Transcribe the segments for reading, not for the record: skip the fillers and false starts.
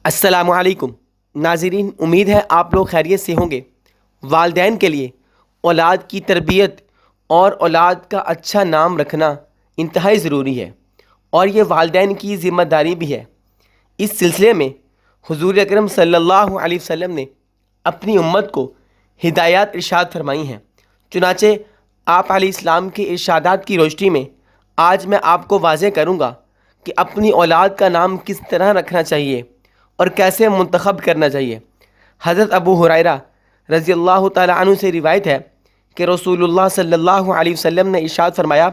السلام علیکم ناظرین، امید ہے آپ لوگ خیریت سے ہوں گے۔ والدین کے لیے اولاد کی تربیت اور اولاد کا اچھا نام رکھنا انتہائی ضروری ہے، اور یہ والدین کی ذمہ داری بھی ہے۔ اس سلسلے میں حضور اکرم صلی اللہ علیہ وسلم نے اپنی امت کو ہدایات ارشاد فرمائی ہیں۔ چنانچہ آپ علیہ السلام کے ارشادات کی روشنی میں آج میں آپ کو واضح کروں گا کہ اپنی اولاد کا نام کس طرح رکھنا چاہیے اور کیسے منتخب کرنا چاہیے۔ حضرت ابو ہریرہ رضی اللہ تعالی عنہ سے روایت ہے کہ رسول اللہ صلی اللہ علیہ وسلم نے ارشاد فرمایا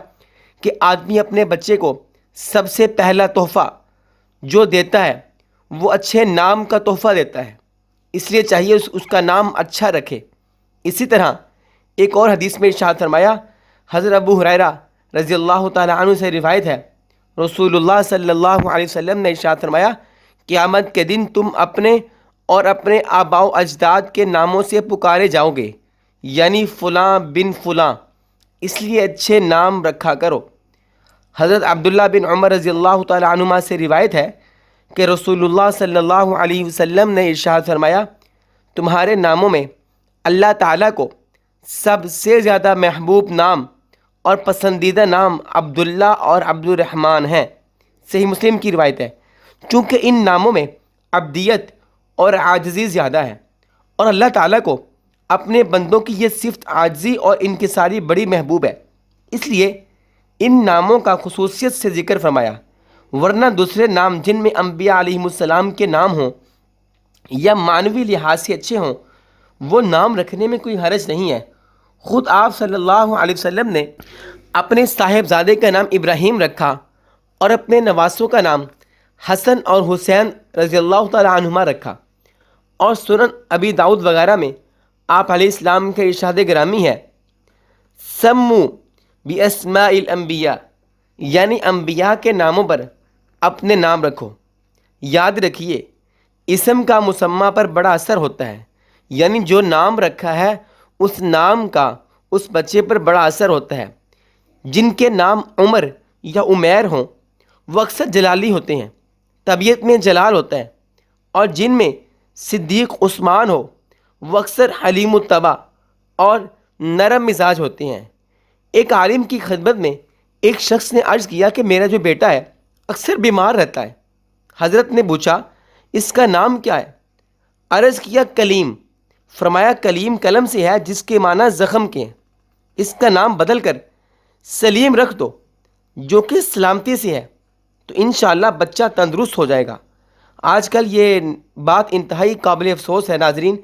کہ آدمی اپنے بچے کو سب سے پہلا تحفہ جو دیتا ہے وہ اچھے نام کا تحفہ دیتا ہے، اس لیے چاہیے اس کا نام اچھا رکھے۔ اسی طرح ایک اور حدیث میں ارشاد فرمایا، حضرت ابو ہریرہ رضی اللہ تعالی عنہ سے روایت ہے، رسول اللہ صلی اللہ علیہ وسلم نے ارشاد فرمایا، قیامت کے دن تم اپنے اور اپنے آباء و اجداد کے ناموں سے پکارے جاؤ گے، یعنی فلاں بن فلاں، اس لیے اچھے نام رکھا کرو۔ حضرت عبداللہ بن عمر رضی اللہ تعالی عنہما سے روایت ہے کہ رسول اللہ صلی اللہ علیہ وسلم نے ارشاد فرمایا، تمہارے ناموں میں اللہ تعالیٰ کو سب سے زیادہ محبوب نام اور پسندیدہ نام عبداللہ اور عبد الرحمن ہیں۔ صحیح مسلم کی روایت ہے۔ چونکہ ان ناموں میں عبدیت اور عاجزی زیادہ ہے، اور اللہ تعالیٰ کو اپنے بندوں کی یہ صفت عاجزی اور انکساری بڑی محبوب ہے، اس لیے ان ناموں کا خصوصیت سے ذکر فرمایا۔ ورنہ دوسرے نام جن میں انبیاء علیہم السلام کے نام ہوں یا معنوی لحاظ سے اچھے ہوں، وہ نام رکھنے میں کوئی حرج نہیں ہے۔ خود آپ صلی اللہ علیہ وسلم نے اپنے صاحبزادے کا نام ابراہیم رکھا اور اپنے نواسوں کا نام حسن اور حسین رضی اللہ تعالی عنہما رکھا۔ اور سنن ابی داؤد وغیرہ میں آپ علیہ السلام کے ارشاد گرامی ہے، سمو باسماء الانبیاء، یعنی انبیاء کے ناموں پر اپنے نام رکھو۔ یاد رکھیے، اسم کا مسمہ پر بڑا اثر ہوتا ہے، یعنی جو نام رکھا ہے اس نام کا اس بچے پر بڑا اثر ہوتا ہے۔ جن کے نام عمر یا عمیر ہوں وہ اکثر جلالی ہوتے ہیں، طبیعت میں جلال ہوتا ہے، اور جن میں صدیق عثمان ہو وہ اکثر حلیم الطبع اور نرم مزاج ہوتے ہیں۔ ایک عالم کی خدمت میں ایک شخص نے عرض کیا کہ میرا جو بیٹا ہے اکثر بیمار رہتا ہے۔ حضرت نے پوچھا، اس کا نام کیا ہے؟ عرض کیا، کلیم۔ فرمایا، کلیم قلم سے ہے جس کے معنی زخم کے ہیں، اس کا نام بدل کر سلیم رکھ دو جو کہ سلامتی سے ہے، تو انشاءاللہ بچہ تندرست ہو جائے گا۔ آج کل یہ بات انتہائی قابل افسوس ہے ناظرین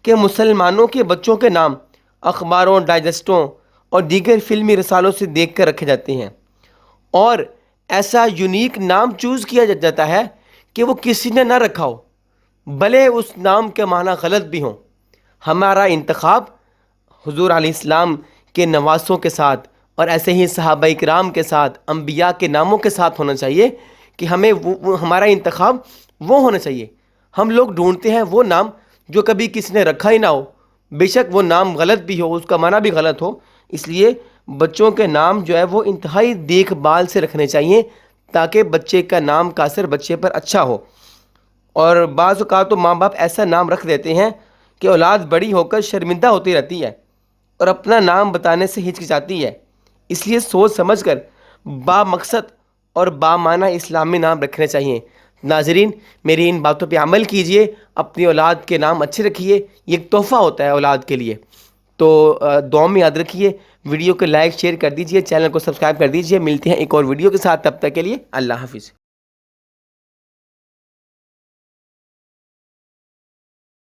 کہ مسلمانوں کے بچوں کے نام اخباروں، ڈائجسٹوں اور دیگر فلمی رسالوں سے دیکھ کر رکھے جاتے ہیں، اور ایسا یونیک نام چوز کیا جاتا ہے کہ وہ کسی نے نہ رکھا ہو، بھلے اس نام کے معنی غلط بھی ہوں۔ ہمارا انتخاب حضور علیہ السلام کے نواسوں کے ساتھ اور ایسے ہی صحابہ کرام کے ساتھ، انبیاء کے ناموں کے ساتھ ہونا چاہیے کہ ہمیں ہمارا انتخاب وہ ہونا چاہیے۔ ہم لوگ ڈھونڈتے ہیں وہ نام جو کبھی کسی نے رکھا ہی نہ ہو، بے شک وہ نام غلط بھی ہو، اس کا معنی بھی غلط ہو۔ اس لیے بچوں کے نام جو ہے وہ انتہائی دیکھ بھال سے رکھنے چاہیے تاکہ بچے کا نام کا اثر بچے پر اچھا ہو۔ اور بعض اوقات تو ماں باپ ایسا نام رکھ دیتے ہیں کہ اولاد بڑی ہو کر شرمندہ ہوتی رہتی ہے اور اپنا نام بتانے سے ہچکچاتی ہے۔ اس لیے سوچ سمجھ کر با مقصد اور با معنی اسلامی نام رکھنے چاہیے۔ ناظرین، میری ان باتوں پہ عمل کیجئے، اپنی اولاد کے نام اچھے رکھیے، یہ ایک تحفہ ہوتا ہے اولاد کے لیے۔ تو دعا میں یاد رکھیے، ویڈیو کو لائک شیئر کر دیجئے، چینل کو سبسکرائب کر دیجئے۔ ملتے ہیں ایک اور ویڈیو کے ساتھ، تب تک کے لیے اللہ حافظ۔